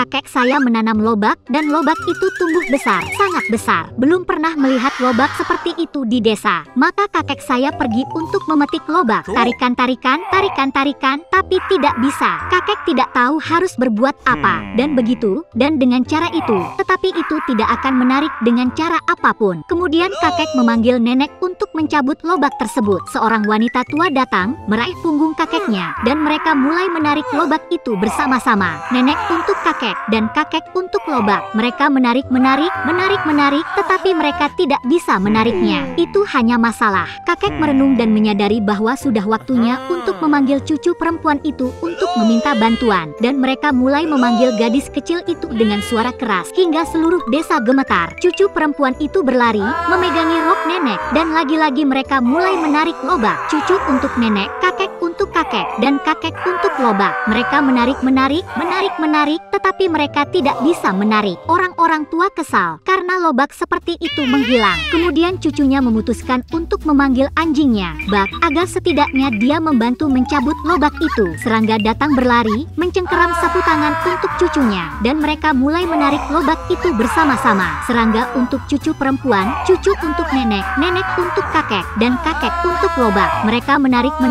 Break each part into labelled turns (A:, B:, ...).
A: Kakek saya menanam lobak dan lobak itu tumbuh besar, sangat besar. Belum pernah melihat lobak seperti itu di desa. Maka kakek saya pergi untuk memetik lobak. Tarikan-tarikan, tarikan-tarikan, tapi tidak bisa. Kakek tidak tahu harus berbuat apa. Dan begitu, dan dengan cara itu. Tetapi itu tidak akan menarik dengan cara apapun. Kemudian kakek memanggil nenek untuk mencabut lobak tersebut. Seorang wanita tua datang, meraih punggung kakeknya, dan mereka mulai menarik lobak itu bersama-sama. Nenek untuk kakek, dan kakek untuk lobak. Mereka menarik, tetapi mereka tidak bisa menariknya. Itu hanya masalah. Kakek merenung dan menyadari bahwa sudah waktunya untuk memanggil cucu perempuan itu untuk meminta bantuan. Dan mereka mulai memanggil gadis kecil itu dengan suara keras, hingga seluruh desa gemetar. Cucu perempuan itu berlari, memegangi rok nenek, dan lagi-lagi mereka mulai menarik lobak. Cucu untuk nenek, kakek untuk kakek, dan kakek untuk lobak. Mereka menarik, tetapi mereka tidak bisa menarik. Orang-orang tua kesal karena lobak seperti itu menghilang. Kemudian cucunya memutuskan untuk memanggil anjingnya, Bak, agar setidaknya dia membantu mencabut lobak itu. Serangga datang berlari, mencengkeram sapu tangan untuk cucunya, dan mereka mulai menarik lobak itu bersama-sama. Serangga untuk cucu perempuan, cucu untuk nenek, nenek untuk kakek, dan kakek untuk lobak. Mereka menarik,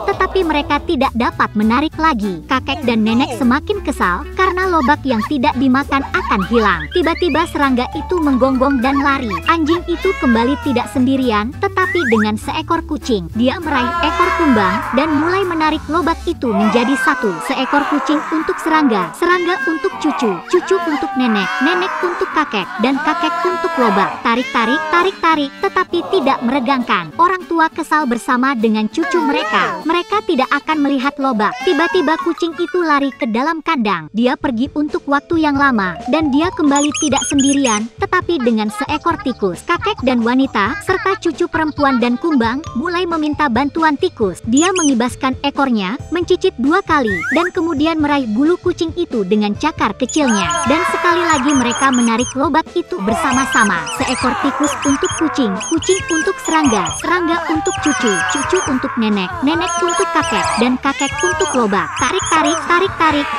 A: tetapi mereka tidak dapat menarik lagi. Kakek dan nenek semakin kesal karena lobak yang tidak dimakan akan hilang. Tiba-tiba serangga itu menggonggong dan lari. Anjing itu kembali tidak sendirian, tetapi dengan seekor kucing. Dia meraih ekor kumbang dan mulai menarik lobak itu menjadi satu. Seekor kucing untuk serangga, serangga untuk cucu, cucu untuk nenek, nenek untuk kakek, dan kakek untuk lobak. Tarik, tetapi tidak meregangkan. Orang tua kesal bersama dengan cucu mereka. Mereka tidak akan melihat lobak. Tiba-tiba kucing itu lari ke dalam kandang. Dia pergi untuk waktu yang lama, dan dia kembali tidak sendirian, tetapi dengan seekor tikus. Kakek dan wanita, serta cucu perempuan dan kumbang, mulai meminta bantuan tikus. Dia mengibaskan ekornya, mencicit 2 kali, dan kemudian meraih bulu kucing itu dengan cakar kecilnya. Dan sekali lagi mereka menarik lobak itu bersama-sama. Seekor tikus untuk kucing, kucing untuk serangga, serangga untuk cucu, cucu untuk nenek, nenek untuk kakek, dan kakek untuk lobak. Tarik,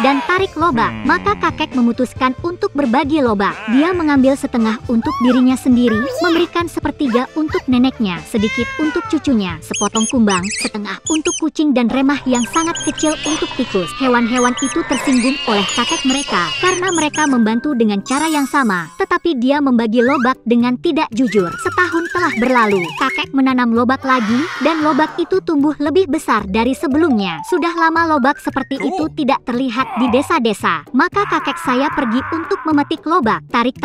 A: dan tarik lobak. Maka kakek memutuskan untuk berbagi lobak. Dia mengambil setengah untuk dirinya sendiri, memberikan sepertiga untuk neneknya, sedikit untuk cucunya, sepotong kumbang, setengah untuk kucing, dan remah yang sangat kecil untuk tikus. Hewan-hewan itu tersinggung oleh kakek mereka karena mereka membantu dengan cara yang sama, tetapi dia membagi lobak dengan tidak jujur. Setahun telah berlalu. Kakek menanam lobak lagi, dan lobak itu tumbuh lebih besar dari sebelumnya. Sudah lama lobak seperti itu tidak terlihat di desa-desa. Maka kakek saya pergi untuk memetik lobak. Tarik,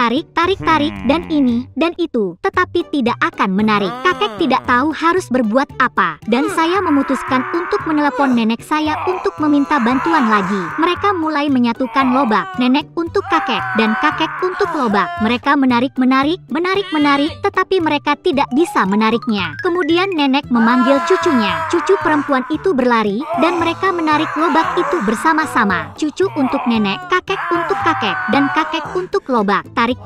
A: dan ini, dan itu, tetapi tidak akan menarik. Kakek tidak tahu harus berbuat apa, dan saya memutuskan untuk menelepon nenek saya untuk meminta bantuan lagi. Mereka mulai menyatukan lobak. Nenek untuk kakek, dan kakek untuk lobak. Mereka menarik, tetapi mereka tidak bisa menariknya. Kemudian nenek memanggil cucunya. Cucu perempuan itu berlari, dan mereka menarik lobak itu bersama-sama. Cucu untuk nenek, kakek untuk kakek, dan kakek untuk lobak. Tarik,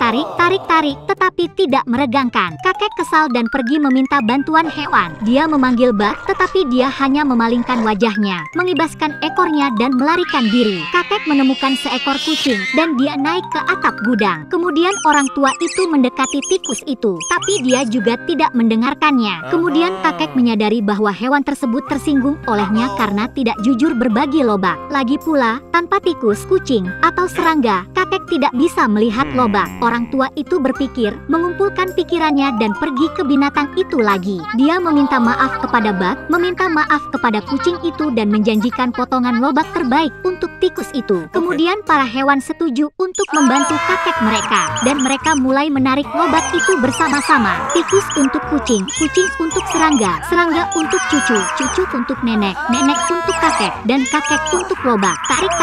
A: tetapi tidak meregangkan. Kakek kesal dan pergi meminta bantuan hewan. Dia memanggil Bak, tetapi dia hanya memalingkan wajahnya, mengibaskan ekornya, dan melarikan diri. Kakek menemukan seekor kucing, dan dia naik ke atap gudang. Kemudian orang tua itu mendekati tikus itu, tapi dia juga tidak mendengarkannya. Kemudian kakek menyadari bahwa hewan tersebut tersinggung olehnya karena tidak jujur berbagi lobak. Lagi pula, tanpa tikus, kucing, atau serangga, kakek tidak bisa melihat lobak. Orang tua itu berpikir, mengumpulkan pikirannya, dan pergi ke binatang itu lagi. Dia meminta maaf kepada Bak, meminta maaf kepada kucing itu, dan menjanjikan potongan lobak terbaik untuk tikus itu. Kemudian para hewan setuju untuk membantu kakek mereka, dan mereka mulai menarik lobak itu bersama-sama. Tikus untuk kucing, kucing untuk serangga, serangga untuk cucu, cucu untuk nenek, nenek untuk kakek, dan kakek untuk lobak. Tarik,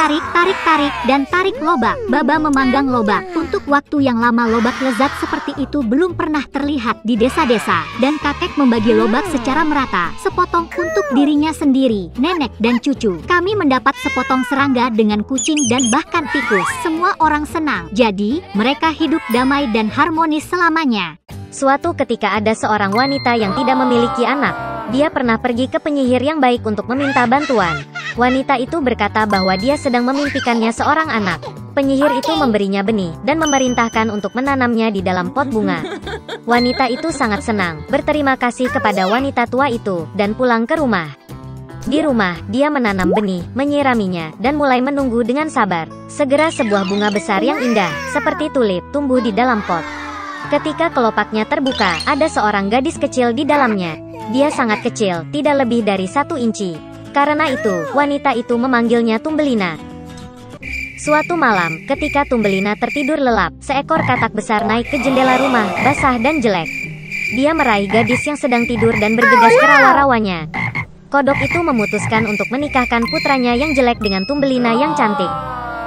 A: dan tarik lobak. Baba memanggang lobak. Untuk waktu yang lama lobak lezat seperti itu belum pernah terlihat di desa-desa, dan kakek membagi lobak secara merata, sepotong untuk dirinya sendiri, nenek, dan cucu. Kami mendapat sepotong serangga dengan kucing dan bahkan tikus. Semua orang senang. Jadi, mereka hidup damai dan harmonis selamanya.
B: Suatu ketika ada seorang wanita yang tidak memiliki anak. Dia pernah pergi ke penyihir yang baik untuk meminta bantuan. Wanita itu berkata bahwa dia sedang memimpikannya seorang anak. Penyihir itu memberinya benih dan memerintahkan untuk menanamnya di dalam pot bunga. Wanita itu sangat senang, berterima kasih kepada wanita tua itu, dan pulang ke rumah. Di rumah, dia menanam benih, menyiraminya, dan mulai menunggu dengan sabar. Segera sebuah bunga besar yang indah, seperti tulip, tumbuh di dalam pot. Ketika kelopaknya terbuka, ada seorang gadis kecil di dalamnya. Dia sangat kecil, tidak lebih dari 1 inci. Karena itu, wanita itu memanggilnya Tumbelina. Suatu malam, ketika Tumbelina tertidur lelap, seekor katak besar naik ke jendela rumah, basah dan jelek. Dia meraih gadis yang sedang tidur dan bergegas ke rawa-rawanya. Kodok itu memutuskan untuk menikahkan putranya yang jelek dengan Tumbelina yang cantik.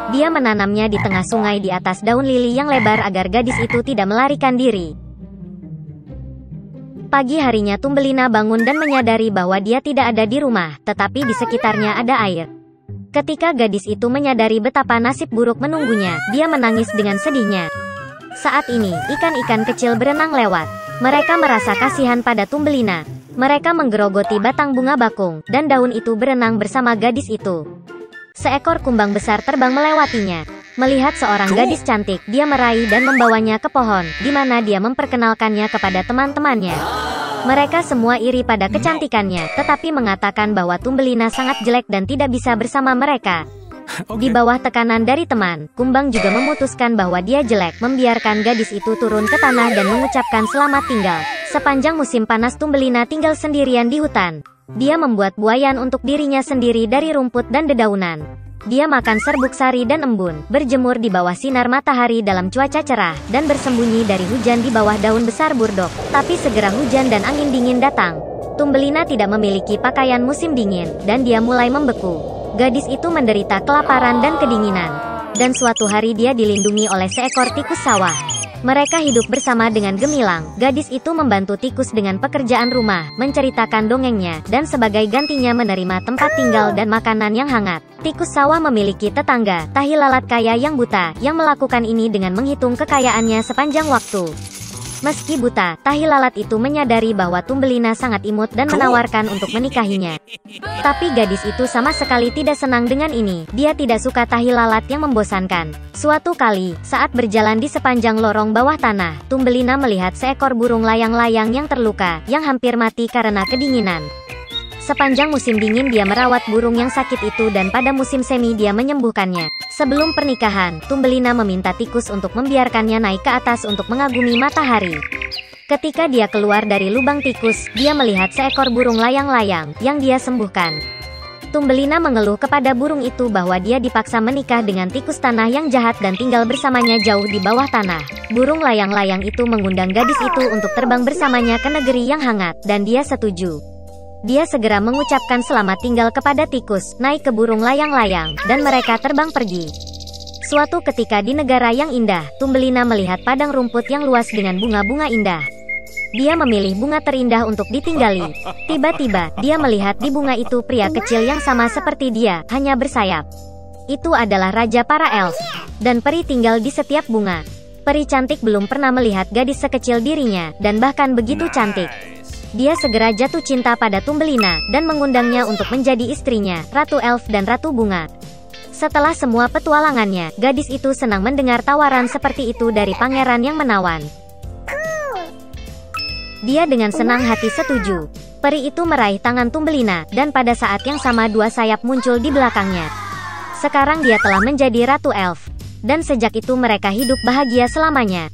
B: Dia menanamnya di tengah sungai di atas daun lili yang lebar agar gadis itu tidak melarikan diri. Pagi harinya Tumbelina bangun dan menyadari bahwa dia tidak ada di rumah, tetapi di sekitarnya ada air. Ketika gadis itu menyadari betapa nasib buruk menunggunya, dia menangis dengan sedihnya. Saat ini, ikan-ikan kecil berenang lewat. Mereka merasa kasihan pada Tumbelina. Mereka menggerogoti batang bunga bakung, dan daun itu berenang bersama gadis itu. Seekor kumbang besar terbang melewatinya. Melihat seorang gadis cantik, dia meraih dan membawanya ke pohon, di mana dia memperkenalkannya kepada teman-temannya. Mereka semua iri pada kecantikannya, tetapi mengatakan bahwa Tumbelina sangat jelek dan tidak bisa bersama mereka. Di bawah tekanan dari teman, kumbang juga memutuskan bahwa dia jelek, membiarkan gadis itu turun ke tanah dan mengucapkan selamat tinggal. Sepanjang musim panas Tumbelina tinggal sendirian di hutan. Dia membuat buayan untuk dirinya sendiri dari rumput dan dedaunan. Dia makan serbuk sari dan embun, berjemur di bawah sinar matahari dalam cuaca cerah, dan bersembunyi dari hujan di bawah daun besar burdok. Tapi segera hujan dan angin dingin datang. Tumbelina tidak memiliki pakaian musim dingin, dan dia mulai membeku. Gadis itu menderita kelaparan dan kedinginan. Dan suatu hari dia dilindungi oleh seekor tikus sawah. Mereka hidup bersama dengan gemilang. Gadis itu membantu tikus dengan pekerjaan rumah, menceritakan dongengnya, dan sebagai gantinya menerima tempat tinggal dan makanan yang hangat. Tikus sawah memiliki tetangga, tahi lalat kaya yang buta, yang melakukan ini dengan menghitung kekayaannya sepanjang waktu. Meski buta, tahi lalat itu menyadari bahwa Tumbelina sangat imut dan menawarkan untuk menikahinya. Tapi gadis itu sama sekali tidak senang dengan ini. Dia tidak suka tahi lalat yang membosankan. Suatu kali, saat berjalan di sepanjang lorong bawah tanah, Tumbelina melihat seekor burung layang-layang yang terluka, yang hampir mati karena kedinginan. Sepanjang musim dingin dia merawat burung yang sakit itu dan pada musim semi dia menyembuhkannya. Sebelum pernikahan, Tumbelina meminta tikus untuk membiarkannya naik ke atas untuk mengagumi matahari. Ketika dia keluar dari lubang tikus, dia melihat seekor burung layang-layang yang dia sembuhkan. Tumbelina mengeluh kepada burung itu bahwa dia dipaksa menikah dengan tikus tanah yang jahat dan tinggal bersamanya jauh di bawah tanah. Burung layang-layang itu mengundang gadis itu untuk terbang bersamanya ke negeri yang hangat, dan dia setuju. Dia segera mengucapkan selamat tinggal kepada tikus, naik ke burung layang-layang, dan mereka terbang pergi. Suatu ketika di negara yang indah, Tumbelina melihat padang rumput yang luas dengan bunga-bunga indah. Dia memilih bunga terindah untuk ditinggali. Tiba-tiba, dia melihat di bunga itu pria kecil yang sama seperti dia, hanya bersayap. Itu adalah raja para elf, dan peri tinggal di setiap bunga. Peri cantik belum pernah melihat gadis sekecil dirinya, dan bahkan begitu cantik. Dia segera jatuh cinta pada Tumbelina, dan mengundangnya untuk menjadi istrinya, Ratu Elf dan Ratu Bunga. Setelah semua petualangannya, gadis itu senang mendengar tawaran seperti itu dari pangeran yang menawan. Dia dengan senang hati setuju. Peri itu meraih tangan Tumbelina, dan pada saat yang sama 2 sayap muncul di belakangnya. Sekarang dia telah menjadi Ratu Elf. Dan sejak itu mereka hidup bahagia selamanya.